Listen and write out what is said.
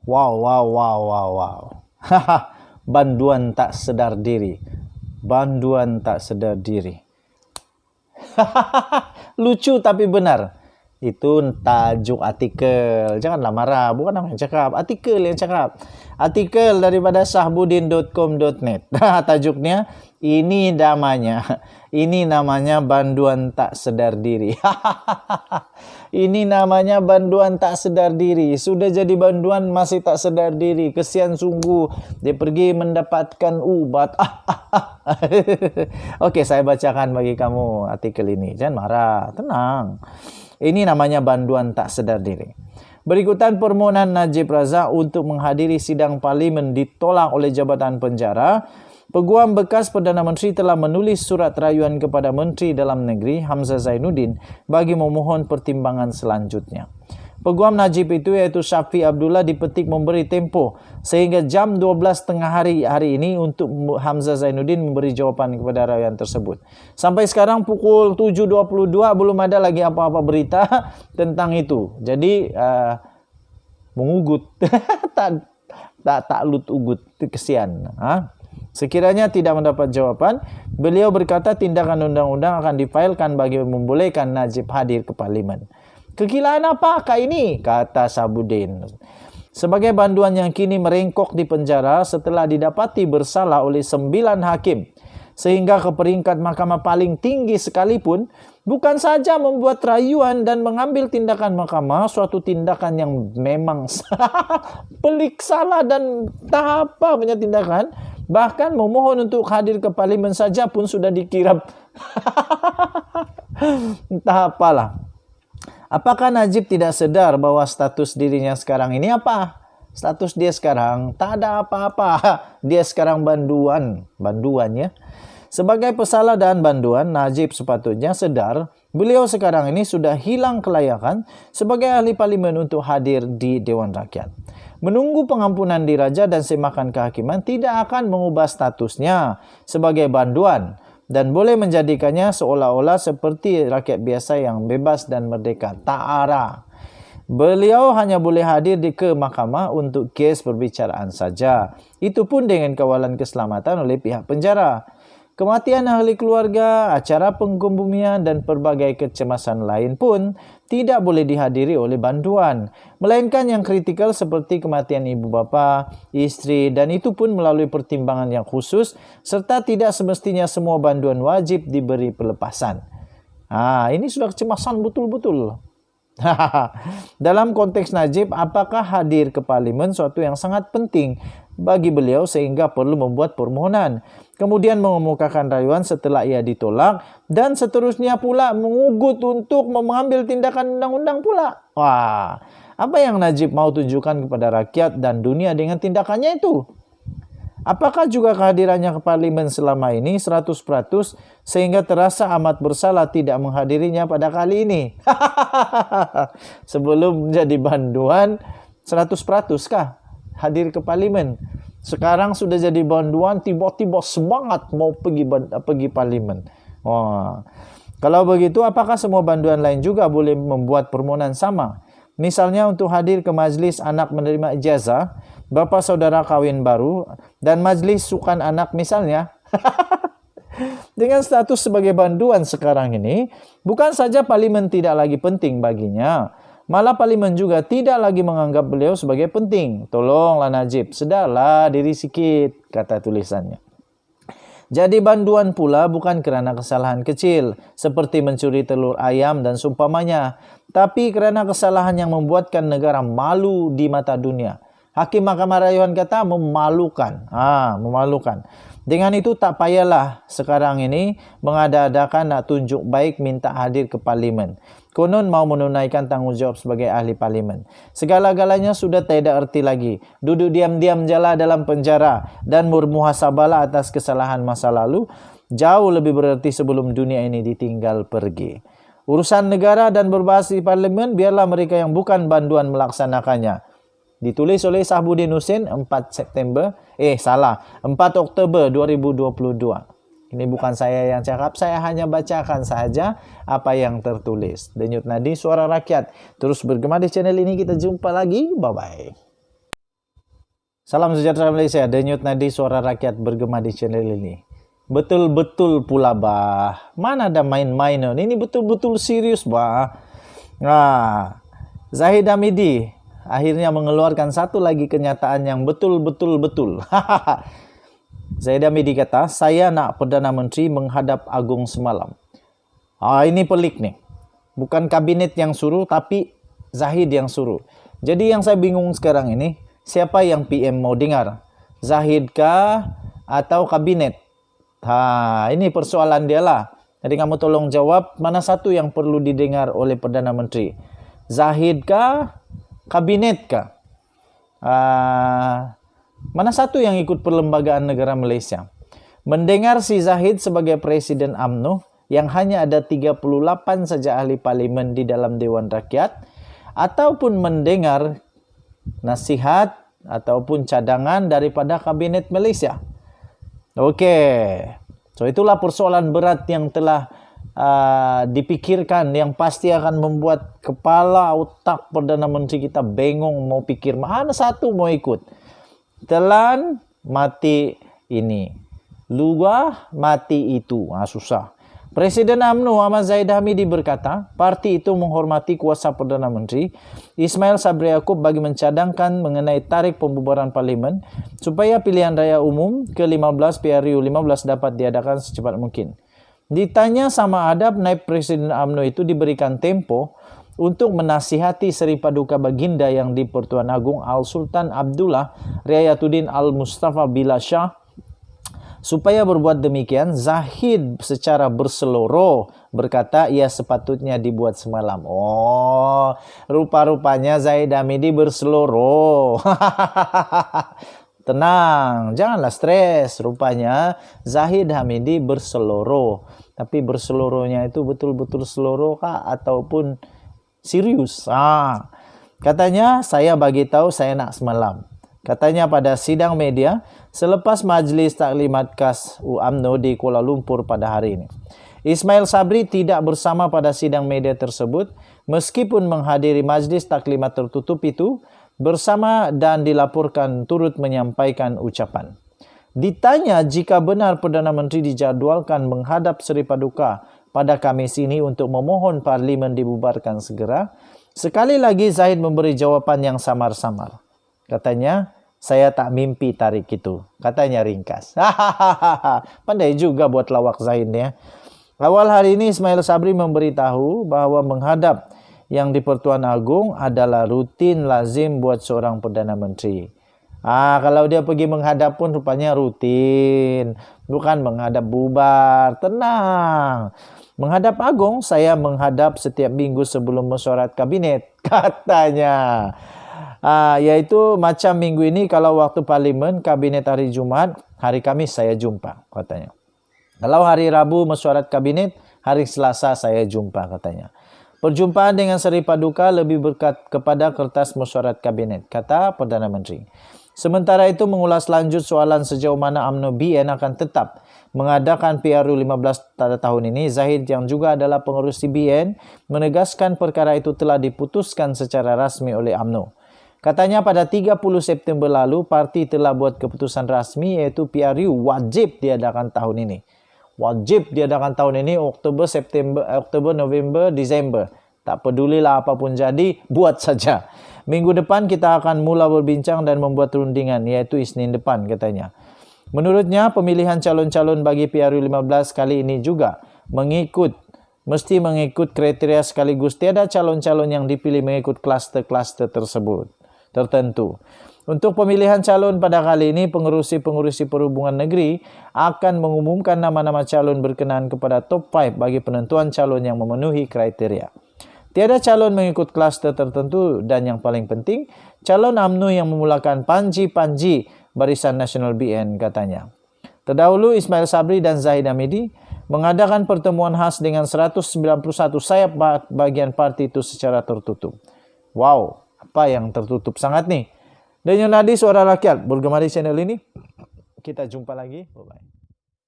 Wow, wow, wow, wow, wow. Haha, banduan tak sedar diri. Banduan tak sedar diri. Lucu tapi benar. Itu tajuk artikel. Janganlah marah. Bukan aku yang cakap. Artikel yang cakap. Artikel daripada sahbudin.com.net. Tajuknya, ini namanya banduan tak sedar diri. Ini namanya banduan tak sedar diri. Sudah jadi banduan masih tak sedar diri. Kesian sungguh. Dia pergi mendapatkan ubat. Okey, saya bacakan bagi kamu artikel ini. Jangan marah. Tenang. Ini namanya banduan tak sedar diri. Berikutan permohonan Najib Razak untuk menghadiri sidang parlimen ditolak oleh Jabatan Penjara. Peguam bekas Perdana Menteri telah menulis surat rayuan kepada Menteri Dalam Negeri Hamzah Zainuddin bagi memohon pertimbangan selanjutnya. Peguam Najib itu iaitu Syafiq Abdullah dipetik memberi tempoh sehingga jam 12 tengah hari ini untuk Hamzah Zainuddin memberi jawapan kepada rayuan tersebut. Sampai sekarang pukul 7.22 belum ada lagi apa-apa berita tentang itu. Jadi mengugut tak lut ugut, kesian. Sekiranya tidak mendapat jawapan, beliau berkata tindakan undang-undang akan difailkan bagi membolehkan Najib hadir ke parlimen. Kegilaan apakah ini? Kata Sabudin. Sebagai banduan yang kini merengkok di penjara setelah didapati bersalah oleh 9 hakim, sehingga ke peringkat mahkamah paling tinggi sekalipun, bukan saja membuat rayuan dan mengambil tindakan mahkamah, suatu tindakan yang memang pelik, salah dan tak apa punya tindakan, bahkan memohon untuk hadir ke parlimen saja pun sudah dikira entah apalah. Apakah Najib tidak sedar bahwa status dirinya sekarang ini apa? Status dia sekarang tak ada apa-apa. Dia sekarang banduannya. Sebagai pesalah dan banduan, Najib sepatutnya sedar beliau sekarang ini sudah hilang kelayakan sebagai ahli parlimen untuk hadir di Dewan Rakyat. Menunggu pengampunan diraja dan semakan kehakiman tidak akan mengubah statusnya sebagai banduan dan boleh menjadikannya seolah-olah seperti rakyat biasa yang bebas dan merdeka. Tak arah. Beliau hanya boleh hadir ke mahkamah untuk kes perbicaraan saja. Itu pun dengan kawalan keselamatan oleh pihak penjara. Kematian ahli keluarga, acara pengkebumian dan pelbagai kecemasan lain pun tidak boleh dihadiri oleh banduan. Melainkan yang kritikal seperti kematian ibu bapa, isteri dan itu pun melalui pertimbangan yang khusus serta tidak semestinya semua banduan wajib diberi pelepasan. Ini sudah kecemasan betul-betul. Dalam konteks Najib, apakah hadir ke parlimen suatu yang sangat penting bagi beliau sehingga perlu membuat permohonan, kemudian mengemukakan rayuan setelah ia ditolak dan seterusnya pula mengugut untuk mengambil tindakan undang-undang pula. Apa yang Najib mau tunjukkan kepada rakyat dan dunia dengan tindakannya itu? Apakah juga kehadirannya ke parlimen selama ini 100% sehingga terasa amat bersalah tidak menghadirinya pada kali ini? Sebelum menjadi banduan 100% kah hadir ke parlimen? Sekarang sudah jadi banduan, tiba-tiba semangat mau pergi parlimen. Kalau begitu, apakah semua banduan lain juga boleh membuat permohonan sama? Misalnya untuk hadir ke majlis anak menerima ijazah, bapa saudara kahwin baru, dan majlis sukan anak misalnya. Dengan status sebagai banduan sekarang ini, bukan saja parlimen tidak lagi penting baginya, malah parlimen juga tidak lagi menganggap beliau sebagai penting. Tolonglah Najib, sedarlah diri sikit, kata tulisannya. Jadi banduan pula bukan kerana kesalahan kecil, seperti mencuri telur ayam dan seumpamanya, tapi kerana kesalahan yang membuatkan negara malu di mata dunia. Hakim Mahkamah Rayuan kata memalukan. Memalukan. Dengan itu tak payahlah sekarang ini mengada-adakan nak tunjuk baik minta hadir ke parlimen. Konon mau menunaikan tanggungjawab sebagai ahli parlimen. Segala-galanya sudah tiada erti lagi. Duduk diam-diam jelah dalam penjara dan bermuhasabahlah atas kesalahan masa lalu. Jauh lebih bererti sebelum dunia ini ditinggal pergi. Urusan negara dan berbahas di parlimen biarlah mereka yang bukan banduan melaksanakannya. Ditulis oleh Sahbudin Husin 4 Oktober 2022. Ini bukan saya yang cakap, saya hanya bacakan saja apa yang tertulis. Denyut Nadi Suara Rakyat. Terus bergema di channel ini, kita jumpa lagi. Bye-bye. Salam sejahtera Malaysia, denyut nadi suara rakyat bergema di channel ini. Betul-betul pula bah, mana ada main-main ini betul-betul serius bah. Nah, Zahid Hamidi akhirnya mengeluarkan satu lagi kenyataan yang betul-betul betul. Zahid Hamidi kata, saya nak Perdana Menteri menghadap Agung semalam. Ini pelik nih. Bukan kabinet yang suruh, tapi Zahid yang suruh. Jadi yang saya bingung sekarang ini, siapa yang PM mau dengar? Zahid kah atau kabinet? Ini persoalan dia lah. Jadi kamu tolong jawab, mana satu yang perlu didengar oleh Perdana Menteri? Zahid kah? Kabinet kah? Mana satu yang ikut perlembagaan negara Malaysia? Mendengar si Zahid sebagai Presiden UMNO yang hanya ada 38 saja ahli parlimen di dalam Dewan Rakyat, ataupun mendengar nasihat ataupun cadangan daripada Kabinet Malaysia. Okey. So itulah persoalan berat yang telah dipikirkan, yang pasti akan membuat kepala otak Perdana Menteri kita bengong mau pikir mana satu mau ikut. Telan mati ini, luah mati itu. Susah. Presiden UMNO Ahmad Zahid Hamidi berkata, parti itu menghormati kuasa Perdana Menteri Ismail Sabri Yaakob bagi mencadangkan mengenai tarikh pembubaran parlimen supaya pilihan raya umum ke-15 PRU 15 dapat diadakan secepat mungkin. Ditanya sama adab, naib Presiden UMNO itu diberikan tempo untuk menasihati Seri Paduka Baginda yang di-Pertuan Agong Al-Sultan Abdullah Riayatuddin Al-Mustafa Billah Shah supaya berbuat demikian. Zahid secara berseloroh berkata ia sepatutnya dibuat semalam. Rupa-rupanya Zahid Hamidi berseloroh. Tenang, janganlah stres. Rupanya Zahid Hamidi berseloroh. Tapi berselorohnya itu betul-betul seloroh kah ataupun serius? Katanya saya bagi tahu saya nak semalam. Katanya pada sidang media selepas Majlis Taklimat Khas UMNO di Kuala Lumpur pada hari ini. Ismail Sabri tidak bersama pada sidang media tersebut meskipun menghadiri Majlis Taklimat tertutup itu bersama dan dilaporkan turut menyampaikan ucapan. Ditanya jika benar Perdana Menteri dijadualkan menghadap Seri Paduka pada Khamis ini untuk memohon parlimen dibubarkan segera, sekali lagi Zahid memberi jawapan yang samar-samar. Katanya, saya tak mimpi tarik itu. Katanya ringkas. Pandai juga buat lawak Zahid ya. Awal hari ini Ismail Sabri memberitahu bahwa menghadap yang di Pertuan Agong adalah rutin lazim buat seorang Perdana Menteri. Kalau dia pergi menghadap pun rupanya rutin. Bukan menghadap bubar. Tenang. Menghadap Agong, saya menghadap setiap minggu sebelum mesyuarat kabinet. Katanya. Yaitu macam minggu ini kalau waktu parlimen kabinet hari Jumaat, hari Kamis saya jumpa katanya. Kalau hari Rabu mesyuarat kabinet, hari Selasa saya jumpa katanya. Perjumpaan dengan Seri Paduka lebih berkat kepada kertas mesyuarat kabinet, kata Perdana Menteri. Sementara itu mengulas lanjut soalan sejauh mana UMNO BN akan tetap mengadakan PRU 15 pada tahun ini, Zahid yang juga adalah pengurus CBN menegaskan perkara itu telah diputuskan secara rasmi oleh UMNO. Katanya pada 30 September lalu, parti telah buat keputusan rasmi iaitu PRU wajib diadakan tahun ini. Wajib diadakan tahun ini Oktober, November, Disember. Tak pedulilah apapun jadi, buat saja. Minggu depan kita akan mula berbincang dan membuat rundingan iaitu Isnin depan katanya. Menurutnya pemilihan calon-calon bagi PRU 15 kali ini juga mesti mengikut kriteria sekaligus tiada calon-calon yang dipilih mengikut kluster-kluster tersebut tertentu. Untuk pemilihan calon pada kali ini, pengurusi perhubungan negeri akan mengumumkan nama-nama calon berkenaan kepada top 5 bagi penentuan calon yang memenuhi kriteria. Tiada calon mengikut kluster tertentu dan yang paling penting, calon UMNO yang memulakan panji-panji Barisan Nasional BN katanya. Terdahulu Ismail Sabri dan Zahid Hamidi mengadakan pertemuan khas dengan 191 sayap bagian parti itu secara tertutup. Wow, apa yang tertutup sangat nih. Dan yang nadi suara rakyat bergema di channel ini. Kita jumpa lagi. Bye-bye.